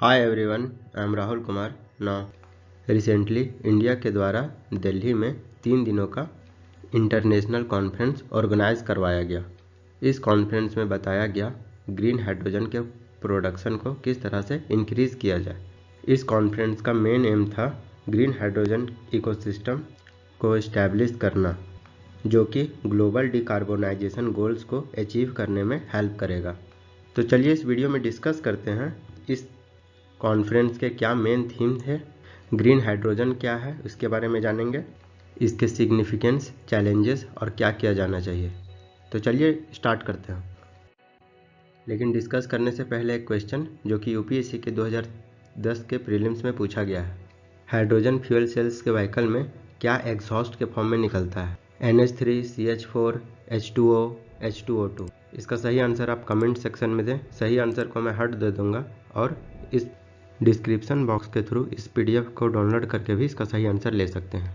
Hi everyone, I am Rahul Kumar. Recently India के द्वारा दिल्ली में 3 दिनों का इंटरनेशनल कॉन्फ्रेंस ऑर्गेनाइज करवाया गया। इस कॉन्फ्रेंस में बताया गया ग्रीन हाइड्रोजन के प्रोडक्शन को किस तरह से इंक्रीज किया जाए। इस कॉन्फ्रेंस का मेन एम था ग्रीन हाइड्रोजन इकोसिस्टम को इस्टेब्लिश करना, जो कि ग्लोबल डिकार्बोनाइजेशन गोल्स को अचीव करने में हेल्प करेगा। तो चलिए इस वीडियो में डिस्कस करते हैं इस कॉन्फ्रेंस के क्या मेन थीम थे, ग्रीन हाइड्रोजन क्या है उसके बारे में जानेंगे, इसके सिग्निफिकेंस, चैलेंजेस और क्या किया जाना चाहिए। तो चलिए स्टार्ट करते हैं। लेकिन डिस्कस करने से पहले एक क्वेश्चन जो कि यूपीएससी के 2010 के प्रीलिम्स में पूछा गया है। हाइड्रोजन फ्यूल सेल्स के व्हीकल में क्या एग्जॉस्ट के फॉर्म में निकलता है? NH3, CH4, H2O, H2O2। इसका सही आंसर आप कमेंट सेक्शन में दें। सही आंसर को मैं हट दे दूंगा और इस डिस्क्रिप्शन बॉक्स के थ्रू इस PDF को डाउनलोड करके भी इसका सही आंसर ले सकते हैं।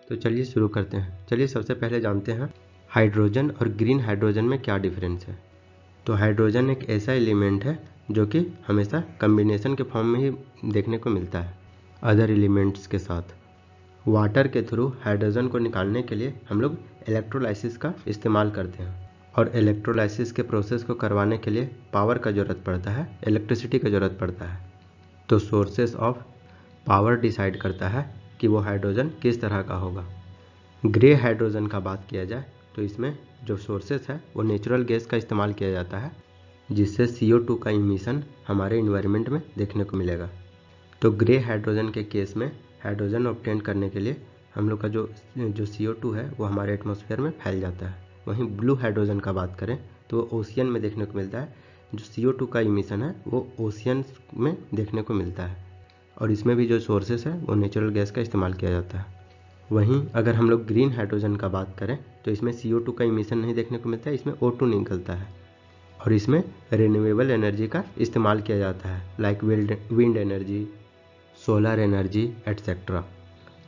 तो चलिए शुरू करते हैं। चलिए सबसे पहले जानते हैं हाइड्रोजन और ग्रीन हाइड्रोजन में क्या डिफरेंस है। तो हाइड्रोजन एक ऐसा एलिमेंट है जो कि हमेशा कम्बिनेशन के फॉर्म में ही देखने को मिलता है अदर एलिमेंट्स के साथ। वाटर के थ्रू हाइड्रोजन को निकालने के लिए हम लोग इलेक्ट्रोलाइसिस का इस्तेमाल करते हैं, और इलेक्ट्रोलाइसिस के प्रोसेस को करवाने के लिए पावर का ज़रूरत पड़ता है, इलेक्ट्रिसिटी का ज़रूरत पड़ता है। तो सोर्सेस ऑफ पावर डिसाइड करता है कि वो हाइड्रोजन किस तरह का होगा। ग्रे हाइड्रोजन का बात किया जाए तो इसमें जो सोर्सेस है वो नेचुरल गैस का इस्तेमाल किया जाता है, जिससे CO2 का इमिशन हमारे इन्वायरमेंट में देखने को मिलेगा। तो ग्रे हाइड्रोजन के केस में हाइड्रोजन ऑब्टेन करने के लिए हम लोग का जो CO2 है वो हमारे एटमॉस्फेयर में फैल जाता है। वहीं ब्लू हाइड्रोजन का बात करें तो वो ओशियन में देखने को मिलता है। जो CO2 का इमिशन है वो ओशियन में देखने को मिलता है, और इसमें भी जो सोर्सेस है वो नेचुरल गैस का इस्तेमाल किया जाता है। वहीं अगर हम लोग ग्रीन हाइड्रोजन का बात करें तो इसमें CO2 का इमिशन नहीं देखने को मिलता है, इसमें O2 निकलता है, और इसमें रिन्यूएबल एनर्जी का इस्तेमाल किया जाता है, like wind energy, solar energy etcetera.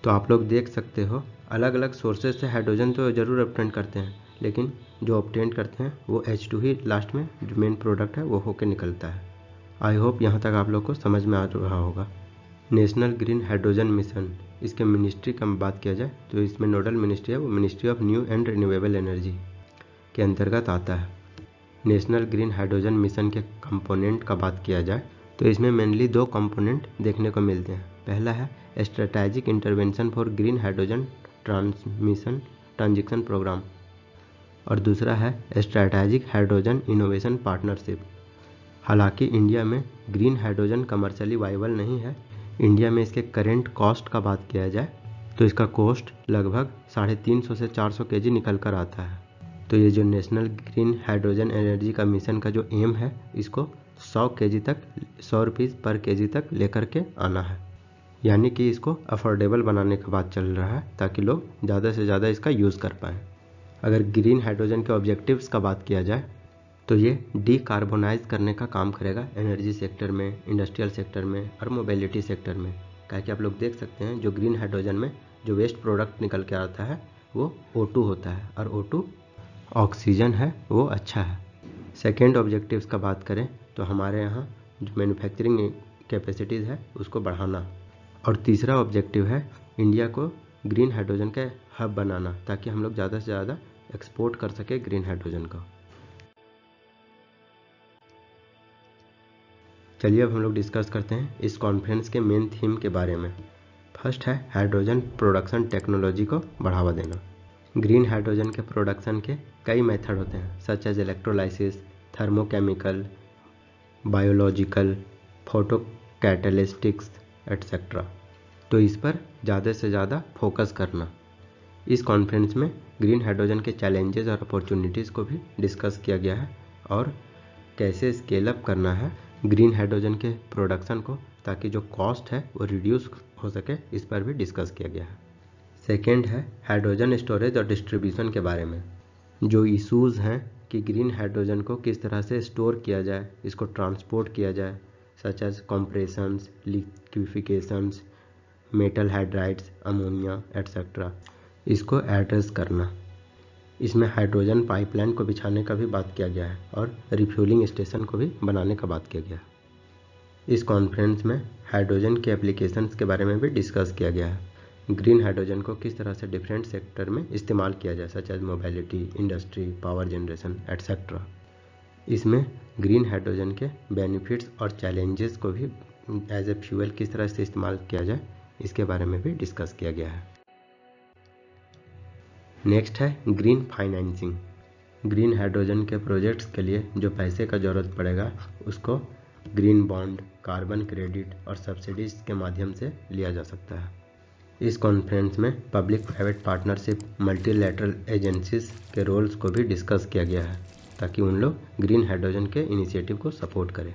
तो आप लोग देख सकते हो अलग अलग सोर्सेज से हाइड्रोजन तो ज़रूर ऑब्टेन करते हैं, लेकिन जो ऑब्टेन करते हैं वो H2 ही लास्ट में जो मेन प्रोडक्ट है वो होके निकलता है। आई होप यहाँ तक आप लोग को समझ में आ रहा होगा। नेशनल ग्रीन हाइड्रोजन मिशन, इसके मिनिस्ट्री का बात किया जाए तो इसमें नोडल मिनिस्ट्री है वो ministry of new and renewable energy के अंतर्गत आता है। नेशनल ग्रीन हाइड्रोजन मिशन के कंपोनेंट का बात किया जाए तो इसमें मेनली 2 कंपोनेंट देखने को मिलते हैं। पहला है strategic intervention for green hydrogen transition programme, और दूसरा है स्ट्रेटेजिक हाइड्रोजन इनोवेशन पार्टनरशिप। हालांकि इंडिया में ग्रीन हाइड्रोजन कमर्शियली वाइबल नहीं है। इंडिया में इसके करेंट कॉस्ट का बात किया जाए तो इसका कॉस्ट लगभग 350 से 400 kg निकल कर आता है। तो ये जो नेशनल ग्रीन हाइड्रोजन एनर्जी का मिशन का जो एम है, इसको 100 kg तक, 100 रुपीज़ पर kg तक लेकर के आना है। यानी कि इसको अफोर्डेबल बनाने का बात चल रहा है ताकि लोग ज़्यादा से ज़्यादा इसका यूज़ कर पाएँ। अगर ग्रीन हाइड्रोजन के ऑब्जेक्टिव्स का बात किया जाए तो ये डीकार्बोनाइज करने का काम करेगा एनर्जी सेक्टर में, इंडस्ट्रियल सेक्टर में और मोबिलिटी सेक्टर में। क्या कि आप लोग देख सकते हैं जो ग्रीन हाइड्रोजन में जो वेस्ट प्रोडक्ट निकल के आता है वो O2 होता है, और O2 ऑक्सीजन है वो अच्छा है। सेकेंड ऑब्जेक्टिव्स का बात करें तो हमारे यहाँ जो मैन्युफैक्चरिंग कैपेसिटीज़ है उसको बढ़ाना, और तीसरा ऑब्जेक्टिव है इंडिया को ग्रीन हाइड्रोजन का हब बनाना ताकि हम लोग ज़्यादा से ज़्यादा एक्सपोर्ट कर सके ग्रीन हाइड्रोजन का। चलिए अब हम लोग डिस्कस करते हैं इस कॉन्फ्रेंस के मेन थीम के बारे में। फर्स्ट है हाइड्रोजन प्रोडक्शन टेक्नोलॉजी को बढ़ावा देना। ग्रीन हाइड्रोजन के प्रोडक्शन के कई मेथड होते हैं, such as electrolysis, thermochemical, biological, photo catalytics etcetera. तो इस पर ज़्यादा से ज़्यादा फोकस करना। इस कॉन्फ्रेंस में ग्रीन हाइड्रोजन के चैलेंजेस और अपॉर्चुनिटीज़ को भी डिस्कस किया गया है, और कैसे स्केल अप करना है ग्रीन हाइड्रोजन के प्रोडक्शन को ताकि जो कॉस्ट है वो रिड्यूस हो सके, इस पर भी डिस्कस किया गया है। सेकेंड है हाइड्रोजन स्टोरेज और डिस्ट्रीब्यूशन के बारे में। जो इश्यूज़ हैं कि ग्रीन हाइड्रोजन को किस तरह से स्टोर किया जाए, इसको ट्रांसपोर्ट किया जाए, such as compressions, liquefactions, metal hydrides, ammonia etcetera, इसको एड्रेस करना। इसमें हाइड्रोजन पाइपलाइन को बिछाने का भी बात किया गया है, और रिफ्यूलिंग स्टेशन को भी बनाने का बात किया गया है। इस कॉन्फ्रेंस में हाइड्रोजन के एप्लीकेशंस के बारे में भी डिस्कस किया गया है। ग्रीन हाइड्रोजन को किस तरह से डिफरेंट सेक्टर में इस्तेमाल किया जाए, such as mobility, industry, power generation etcetera. इसमें ग्रीन हाइड्रोजन के बेनिफिट्स और चैलेंजेस को भी एज ए फ्यूल किस तरह से इस्तेमाल किया जाए, इसके बारे में भी डिस्कस किया गया है। नेक्स्ट है ग्रीन फाइनेंसिंग। ग्रीन हाइड्रोजन के प्रोजेक्ट्स के लिए जो पैसे का ज़रूरत पड़ेगा उसको ग्रीन बॉन्ड, कार्बन क्रेडिट और सब्सिडीज के माध्यम से लिया जा सकता है। इस कॉन्फ्रेंस में public private partnership, multilateral agencies के रोल्स को भी डिस्कस किया गया है ताकि उन लोग ग्रीन हाइड्रोजन के इनिशिएटिव को सपोर्ट करें।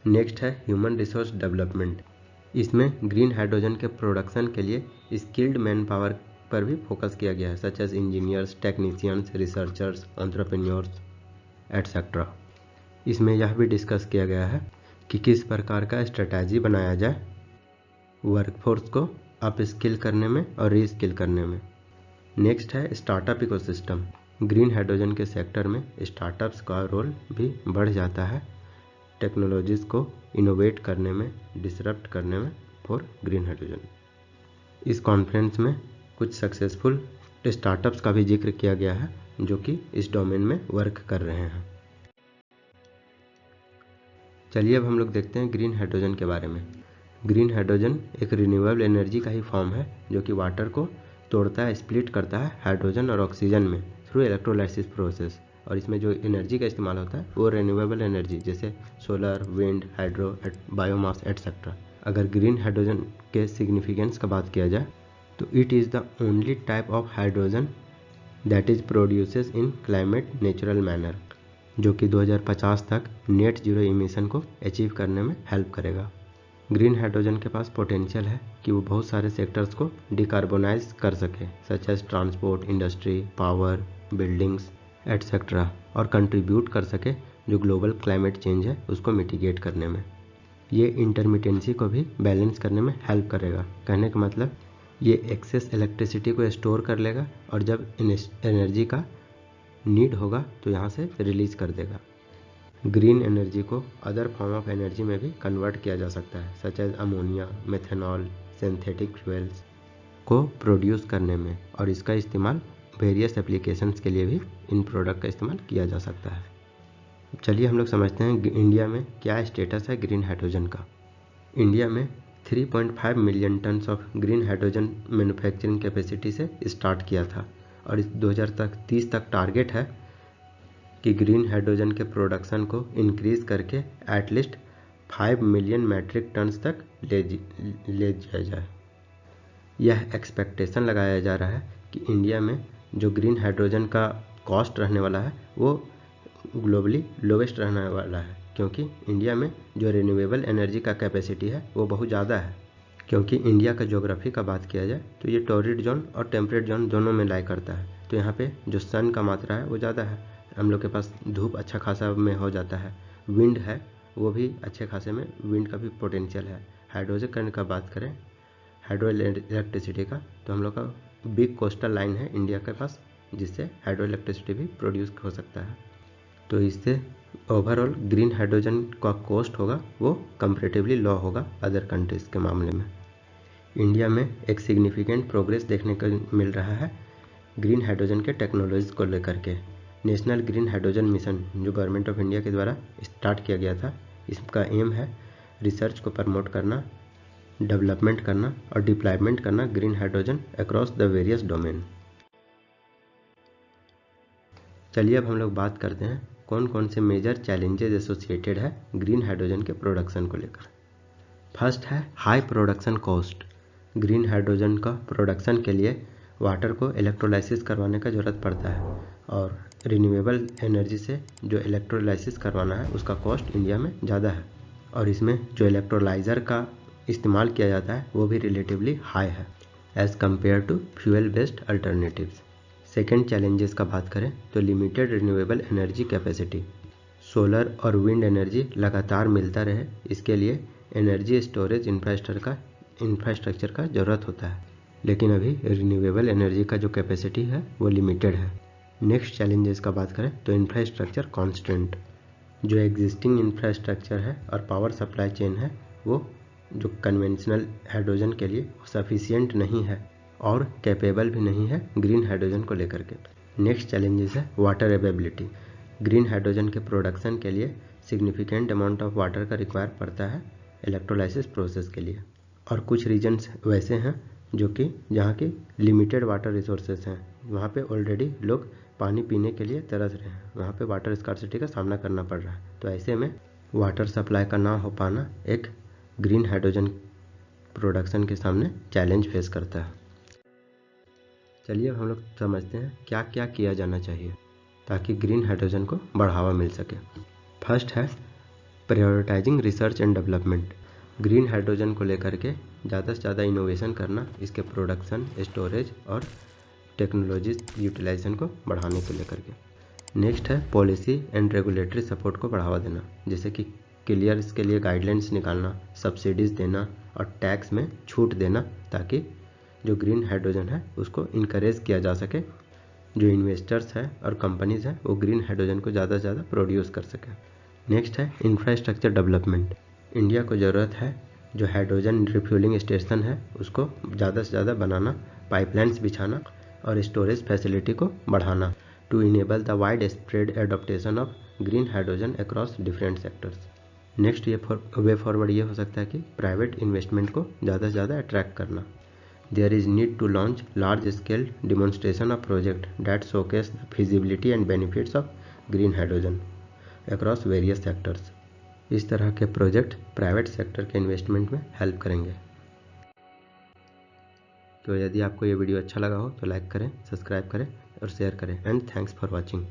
नेक्स्ट है ह्यूमन रिसोर्स डेवलपमेंट। इसमें ग्रीन हाइड्रोजन के प्रोडक्शन के लिए स्किल्ड मैन पावर पर भी फोकस किया गया है, such as engineers, technicians, researchers, entrepreneurs etcetera. इसमें यह भी डिस्कस किया गया है कि किस प्रकार का स्ट्रेटजी बनाया जाए वर्कफोर्स को अप स्किल करने में और री स्किल करने में। नेक्स्ट है स्टार्टअप इकोसिस्टम। ग्रीन हाइड्रोजन के सेक्टर में स्टार्टअप्स का रोल भी बढ़ जाता है टेक्नोलॉजीज़ को इनोवेट करने में, डिसरप्ट करने में फॉर ग्रीन हाइड्रोजन। इस कॉन्फ्रेंस में कुछ सक्सेसफुल स्टार्टअप्स का भी जिक्र किया गया है जो कि इस डोमेन में वर्क कर रहे हैं। चलिए अब हम लोग देखते हैं ग्रीन हाइड्रोजन के बारे में। ग्रीन हाइड्रोजन एक रिन्यूएबल एनर्जी का ही फॉर्म है जो कि वाटर को तोड़ता है, स्प्लिट करता है हाइड्रोजन और ऑक्सीजन में थ्रू इलेक्ट्रोलाइसिस प्रोसेस। और इसमें जो एनर्जी का इस्तेमाल होता है वो रिन्यूएबल एनर्जी जैसे solar, wind, hydro, biomass etcetera. अगर ग्रीन हाइड्रोजन के सिग्निफिकेंस का बात किया जाए तो it is the only type of hydrogen that is produces in climate natural manner, जो कि 2050 तक नेट जीरो इमिशन को अचीव करने में हेल्प करेगा। ग्रीन हाइड्रोजन के पास पोटेंशियल है कि वो बहुत सारे सेक्टर्स को डिकार्बोनाइज कर सके, such as transport, industry, power, buildings etcetera, और कंट्रीब्यूट कर सके जो ग्लोबल क्लाइमेट चेंज है उसको मिटिगेट करने में। ये इंटरमिटेंसी को भी बैलेंस करने में हेल्प करेगा। कहने का मतलब ये एक्सेस इलेक्ट्रिसिटी को स्टोर कर लेगा और जब एनर्जी का नीड होगा तो यहाँ से रिलीज कर देगा। ग्रीन एनर्जी को अदर फॉर्म ऑफ एनर्जी में भी कन्वर्ट किया जा सकता है, such as ammonia, methanol, synthetic fuels को प्रोड्यूस करने में, और इसका इस्तेमाल वेरियस एप्लीकेशंस के लिए भी इन प्रोडक्ट का इस्तेमाल किया जा सकता है। चलिए हम लोग समझते हैं इंडिया में क्या स्टेटस है ग्रीन हाइड्रोजन का। इंडिया में 3.5 million tons of green hydrogen manufacturing capacity से स्टार्ट किया था और इस 2030 तक टारगेट है कि ग्रीन हाइड्रोजन के प्रोडक्शन को इंक्रीज करके एटलीस्ट 5 मिलियन मैट्रिक टन्स तक ले जाया जाए। यह एक्सपेक्टेशन लगाया जा रहा है कि इंडिया में जो ग्रीन हाइड्रोजन का कॉस्ट रहने वाला है वो ग्लोबली लोवेस्ट रहने वाला है, क्योंकि इंडिया में जो रिन्यूएबल एनर्जी का कैपेसिटी है वो बहुत ज़्यादा है। क्योंकि इंडिया का ज्योग्राफी का बात किया जाए तो ये टॉरिड जोन और टेम्परेट जोन दोनों में लाई करता है, तो यहाँ पे जो सन का मात्रा है वो ज़्यादा है। हम लोग के पास धूप अच्छा खासा में हो जाता है, विंड है वो भी अच्छे खासे में, विंड का भी पोटेंशियल है। हाइड्रोजन का बात करें हाइड्रो इलेक्ट्रिसिटी का, तो हम लोग का बिग कोस्टल लाइन है इंडिया के पास जिससे हाइड्रो इलेक्ट्रिसिटी भी प्रोड्यूस हो सकता है। तो इससे ओवरऑल ग्रीन हाइड्रोजन का कॉस्ट होगा वो कंपैरेटिवली लो होगा अदर कंट्रीज़ के मामले में। इंडिया में एक सिग्निफिकेंट प्रोग्रेस देखने को मिल रहा है ग्रीन हाइड्रोजन के टेक्नोलॉजीज़ को लेकर के। नेशनल ग्रीन हाइड्रोजन मिशन जो गवर्नमेंट ऑफ इंडिया के द्वारा स्टार्ट किया गया था, इसका एम है रिसर्च को प्रमोट करना, डेवलपमेंट करना और डिप्लॉयमेंट करना green hydrogen across the various domain. चलिए अब हम लोग बात करते हैं कौन कौन से मेजर चैलेंजेस एसोसिएटेड है ग्रीन हाइड्रोजन के प्रोडक्शन को लेकर। फर्स्ट है high production cost. Green hydrogen का प्रोडक्शन के लिए वाटर को इलेक्ट्रोलाइसिस करवाने का ज़रूरत पड़ता है और रिन्यूएबल एनर्जी से जो इलेक्ट्रोलाइसिस करवाना है उसका कॉस्ट इंडिया में ज़्यादा है, और इसमें जो इलेक्ट्रोलाइज़र का इस्तेमाल किया जाता है वो भी रिलेटिवली हाई है as compare to fuel based alternatives. Second challenges का बात करें तो limited renewable energy capacity. Solar और विंड एनर्जी लगातार मिलता रहे इसके लिए एनर्जी स्टोरेज इंफ्रास्ट्रक्चर का ज़रूरत होता है, लेकिन अभी रिन्यूएबल एनर्जी का जो कैपेसिटी है वो लिमिटेड है। नेक्स्ट चैलेंजेस का बात करें तो इंफ्रास्ट्रक्चर कॉन्स्टेंट। जो एग्जिस्टिंग इंफ्रास्ट्रक्चर है और पावर सप्लाई चेन है वो जो कन्वेंशनल हाइड्रोजन के लिए सफिशिएंट नहीं है और कैपेबल भी नहीं है ग्रीन हाइड्रोजन को लेकर के। नेक्स्ट चैलेंजेस है वाटर अवेलेबिलिटी। ग्रीन हाइड्रोजन के प्रोडक्शन के लिए सिग्निफिकेंट अमाउंट ऑफ वाटर का रिक्वायर पड़ता है इलेक्ट्रोलाइसिस प्रोसेस के लिए, और कुछ रीजन्स वैसे हैं जो कि जहाँ की लिमिटेड वाटर रिसोर्सेज हैं, वहाँ पे ऑलरेडी लोग पानी पीने के लिए तरस रहे हैं, वहाँ पे वाटर स्कार्सिटी का सामना करना पड़ रहा है। तो ऐसे में वाटर सप्लाई का ना हो पाना एक ग्रीन हाइड्रोजन प्रोडक्शन के सामने चैलेंज फेस करता है। चलिए अब हम लोग समझते हैं क्या क्या किया जाना चाहिए ताकि ग्रीन हाइड्रोजन को बढ़ावा मिल सके। फर्स्ट है prioritising research and development. Green hydrogen को लेकर के ज़्यादा से ज़्यादा इनोवेशन करना, इसके प्रोडक्शन, स्टोरेज और टेक्नोलॉजीज यूटिलाइजेशन को बढ़ाने को लेकर के। नेक्स्ट है पॉलिसी एंड रेगुलेटरी सपोर्ट को बढ़ावा देना, जैसे कि क्लियर इसके लिए गाइडलाइंस निकालना, सब्सिडीज़ देना और टैक्स में छूट देना, ताकि जो ग्रीन हाइड्रोजन है उसको इनकरेज किया जा सके, जो इन्वेस्टर्स हैं और कंपनीज़ हैं वो ग्रीन हाइड्रोजन को ज़्यादा से ज़्यादा प्रोड्यूस कर सकें। नेक्स्ट है इंफ्रास्ट्रक्चर डेवलपमेंट। इंडिया को ज़रूरत है जो हाइड्रोजन रिफ्यूलिंग स्टेशन है उसको ज़्यादा से ज़्यादा बनाना, पाइपलाइंस बिछाना और स्टोरेज फैसिलिटी को बढ़ाना to enable the widespread adaptation of green hydrogen across different sectors. Next way forward ये हो सकता है कि प्राइवेट इन्वेस्टमेंट को ज़्यादा से ज़्यादा अट्रैक्ट करना। There is need to launch large-scale demonstration of project that showcase the feasibility and benefits of green hydrogen across various sectors. इस तरह के प्रोजेक्ट प्राइवेट सेक्टर के इन्वेस्टमेंट में हेल्प करेंगे। तो यदि आपको ये वीडियो अच्छा लगा हो तो लाइक करें, सब्सक्राइब करें और शेयर करें। And thanks for watching.